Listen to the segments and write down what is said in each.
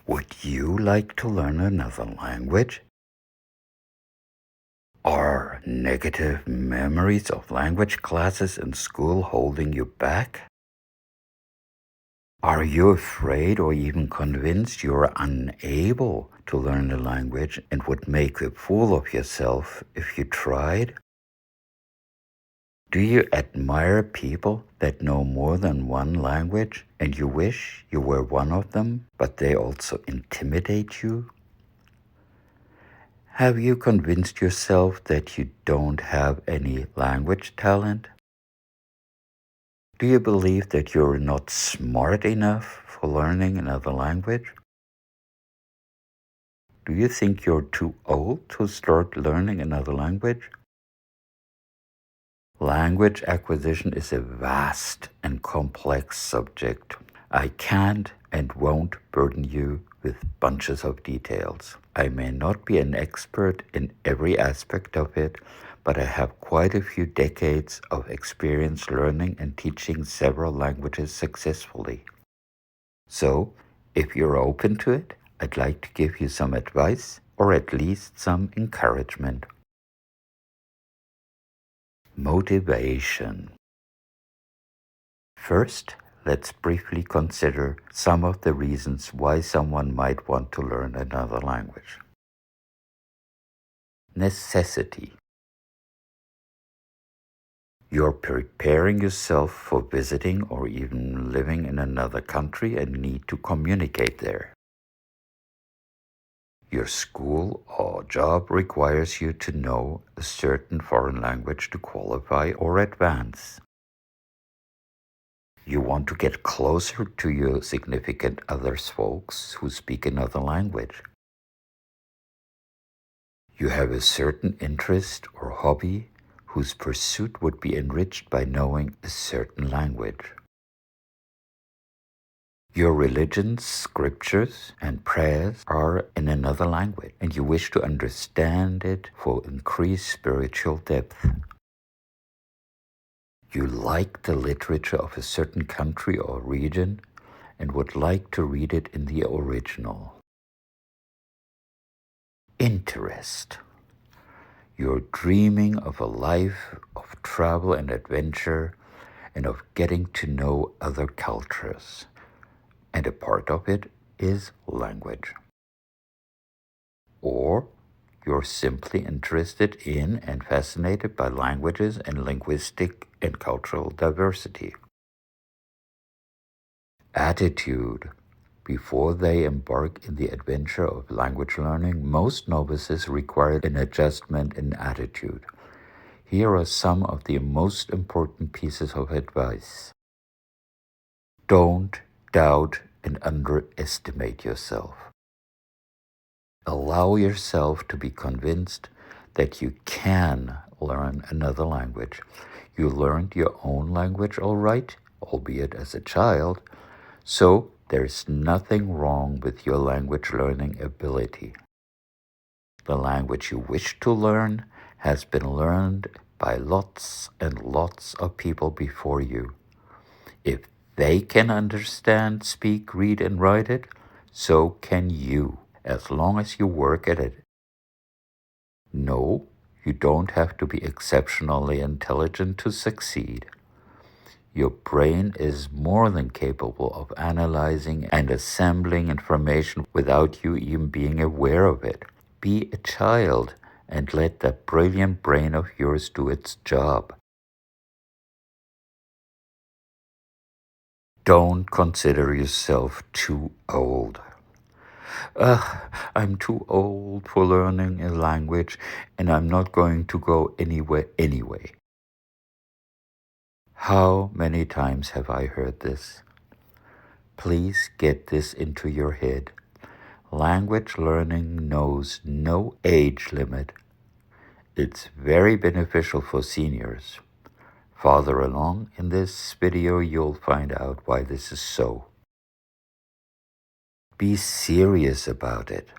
Would you like to learn another language? Are negative memories of language classes in school holding you back? Are you afraid or even convinced you're unable to learn a language and would make a fool of yourself if you tried? Do you admire people that know more than one language and you wish you were one of them, but they also intimidate you? Have you convinced yourself that you don't have any language talent? Do you believe that you're not smart enough for learning another language? Do you think you're too old to start learning another language? Language acquisition is a vast and complex subject. I can't and won't burden you with bunches of details. I may not be an expert in every aspect of it, but I have quite a few decades of experience learning and teaching several languages successfully. So, if you're open to it, I'd like to give you some advice or at least some encouragement. Motivation. First, let's briefly consider some of the reasons why someone might want to learn another language. Necessity. You're preparing yourself for visiting or even living in another country and need to communicate there. Your school or job requires you to know a certain foreign language to qualify or advance. You want to get closer to your significant other's folks who speak another language. You have a certain interest or hobby whose pursuit would be enriched by knowing a certain language. Your religion's scriptures and prayers are in another language, and you wish to understand it for increased spiritual depth. You like the literature of a certain country or region and would like to read it in the original. Interest. You're dreaming of a life of travel and adventure and of getting to know other cultures. And a part of it is language. Or you're simply interested in and fascinated by languages and linguistic and cultural diversity. Attitude. Before they embark in the adventure of language learning, most novices require an adjustment in attitude. Here are some of the most important pieces of advice. Don't doubt and underestimate yourself. Allow yourself to be convinced that you can learn another language. You learned your own language all right, albeit as a child, so there's nothing wrong with your language learning ability. The language you wish to learn has been learned by lots and lots of people before you. If they can understand, speak, read, and write it, so can you, as long as you work at it. No, you don't have to be exceptionally intelligent to succeed. Your brain is more than capable of analyzing and assembling information without you even being aware of it. Be a child and let that brilliant brain of yours do its job. Don't consider yourself too old. I'm too old for learning a language and I'm not going to go anywhere anyway. How many times have I heard this? Please get this into your head. Language learning knows no age limit. It's very beneficial for seniors. Farther along in this video, you'll find out why this is so. Be serious about it.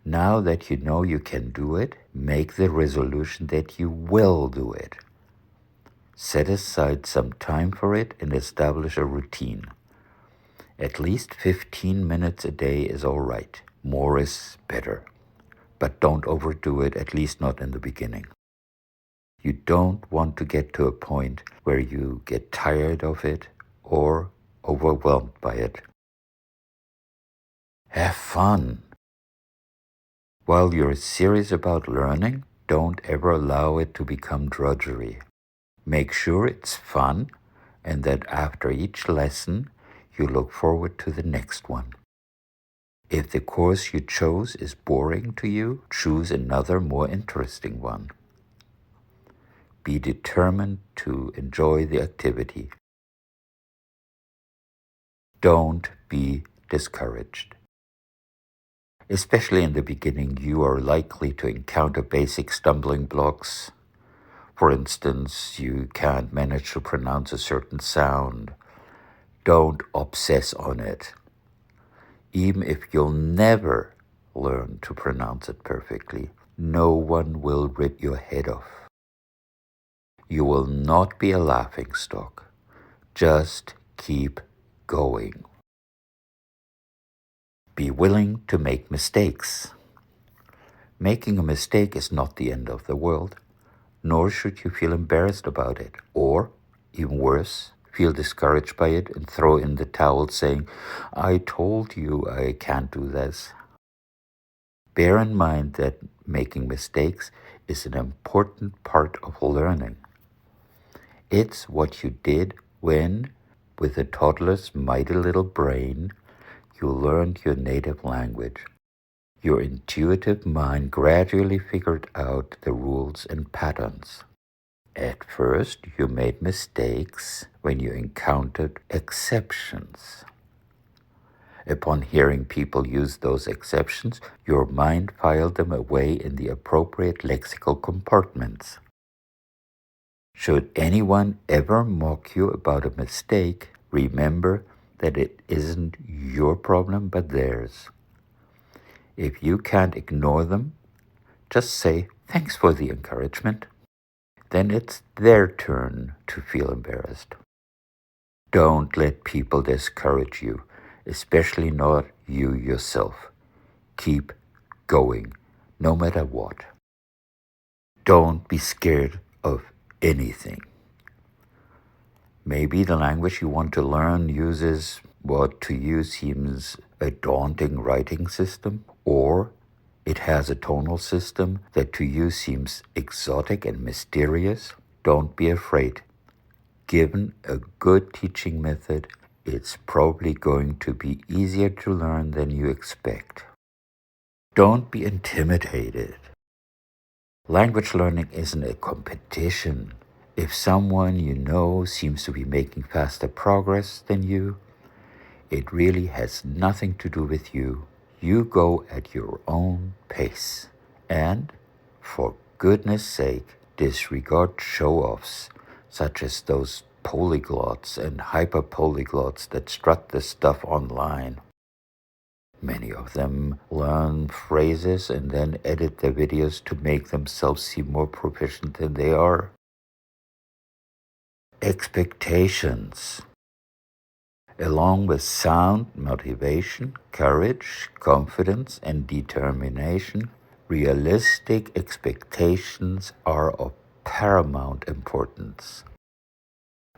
Now that you know you can do it, make the resolution that you will do it. Set aside some time for it and establish a routine. At least 15 minutes a day is all right. More is better. But don't overdo it, at least not in the beginning. You don't want to get to a point where you get tired of it or overwhelmed by it. Have fun. While you're serious about learning, don't ever allow it to become drudgery. Make sure it's fun and that after each lesson, you look forward to the next one. If the course you chose is boring to you, choose another more interesting one. Be determined to enjoy the activity. Don't be discouraged. Especially in the beginning, you are likely to encounter basic stumbling blocks. For instance, you can't manage to pronounce a certain sound. Don't obsess on it. Even if you'll never learn to pronounce it perfectly, no one will rip your head off. You will not be a laughingstock. Just keep going. Be willing to make mistakes. Making a mistake is not the end of the world, nor should you feel embarrassed about it, or, even worse, feel discouraged by it and throw in the towel saying, "I told you I can't do this." Bear in mind that making mistakes is an important part of learning. It's what you did when, with a toddler's mighty little brain, you learned your native language. Your intuitive mind gradually figured out the rules and patterns. At first, you made mistakes when you encountered exceptions. Upon hearing people use those exceptions, your mind filed them away in the appropriate lexical compartments. Should anyone ever mock you about a mistake, remember that it isn't your problem but theirs. If you can't ignore them, just say, "Thanks for the encouragement." Then it's their turn to feel embarrassed. Don't let people discourage you, especially not you yourself. Keep going, no matter what. Don't be scared of anything. Maybe the language you want to learn uses what to you seems a daunting writing system, or it has a tonal system that to you seems exotic and mysterious. Don't be afraid. Given a good teaching method, it's probably going to be easier to learn than you expect. Don't be intimidated. Language learning isn't a competition. If someone you know seems to be making faster progress than you, it really has nothing to do with you. You go at your own pace. And, for goodness sake, disregard show-offs, such as those polyglots and hyperpolyglots that strut the stuff online. Many of them learn phrases and then edit their videos to make themselves seem more proficient than they are. Expectations. Along with sound motivation, courage, confidence, and determination, realistic expectations are of paramount importance.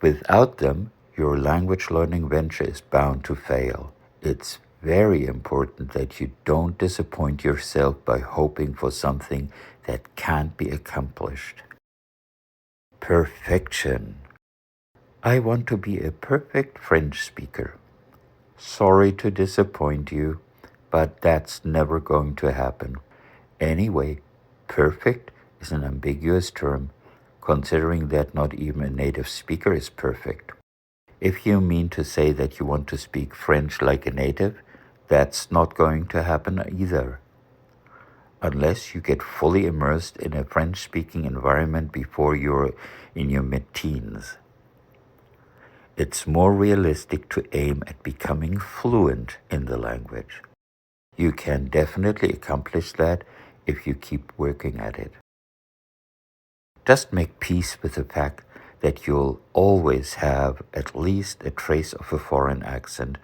Without them, your language learning venture is bound to fail. It's very important that you don't disappoint yourself by hoping for something that can't be accomplished. Perfection. I want to be a perfect French speaker. Sorry to disappoint you, but that's never going to happen. Anyway, perfect is an ambiguous term, considering that not even a native speaker is perfect. If you mean to say that you want to speak French like a native, that's not going to happen either. Unless you get fully immersed in a French-speaking environment before you're in your mid-teens. It's more realistic to aim at becoming fluent in the language. You can definitely accomplish that if you keep working at it. Just make peace with the fact that you'll always have at least a trace of a foreign accent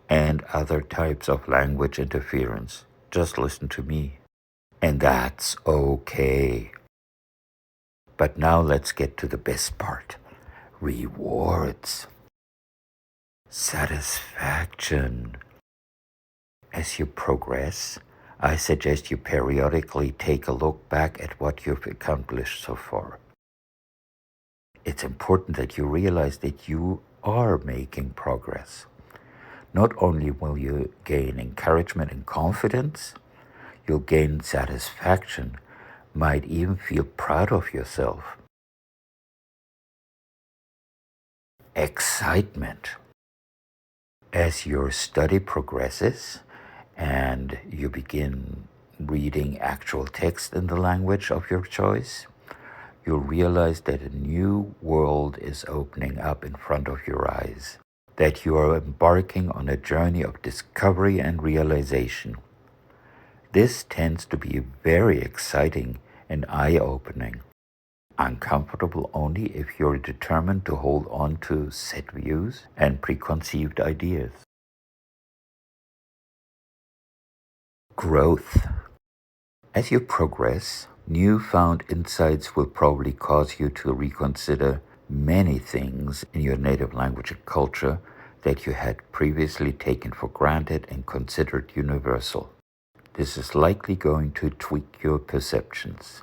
and other types of language interference. Just listen to me. And that's okay. But now let's get to the best part. Rewards. Satisfaction. As you progress, I suggest you periodically take a look back at what you've accomplished so far. It's important that you realize that you are making progress. Not only will you gain encouragement and confidence, you'll gain satisfaction, might even feel proud of yourself. Excitement. As your study progresses and you begin reading actual text in the language of your choice, you'll realize that a new world is opening up in front of your eyes, that you are embarking on a journey of discovery and realization. This tends to be very exciting and eye-opening. Uncomfortable only if you're determined to hold on to set views and preconceived ideas. Growth. As you progress, newfound insights will probably cause you to reconsider many things in your native language and culture that you had previously taken for granted and considered universal. This is likely going to tweak your perceptions.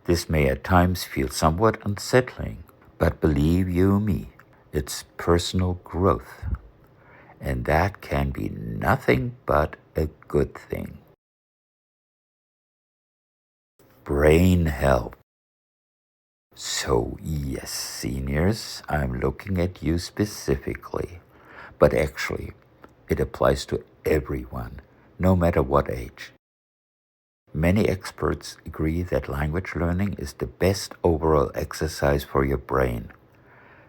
This may at times feel somewhat unsettling, but believe you me, it's personal growth, and that can be nothing but a good thing. Brain health. So yes, seniors, I'm looking at you specifically, but actually, it applies to everyone, no matter what age. Many experts agree that language learning is the best overall exercise for your brain,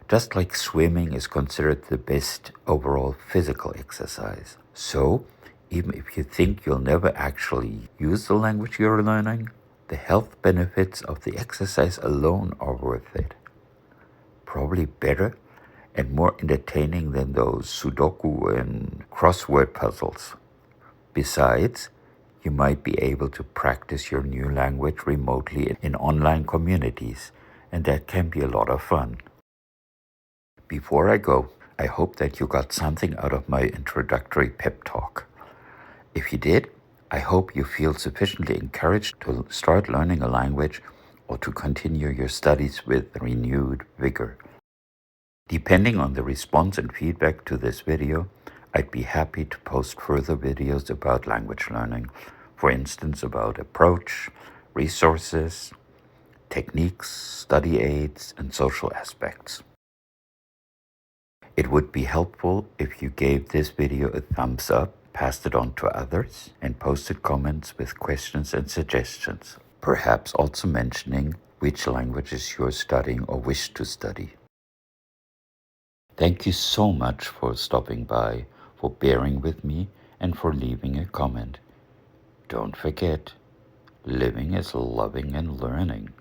just like swimming is considered the best overall physical exercise. So, even if you think you'll never actually use the language you're learning, the health benefits of the exercise alone are worth it. Probably better and more entertaining than those Sudoku and crossword puzzles. Besides, you might be able to practice your new language remotely in online communities, and that can be a lot of fun. Before I go, I hope that you got something out of my introductory pep talk. If you did, I hope you feel sufficiently encouraged to start learning a language or to continue your studies with renewed vigor. Depending on the response and feedback to this video, I'd be happy to post further videos about language learning, for instance about approach, resources, techniques, study aids, and social aspects. It would be helpful if you gave this video a thumbs up, passed it on to others, and posted comments with questions and suggestions, perhaps also mentioning which languages you're studying or wish to study. Thank you so much for stopping by, for bearing with me, and for leaving a comment. Don't forget, living is loving and learning.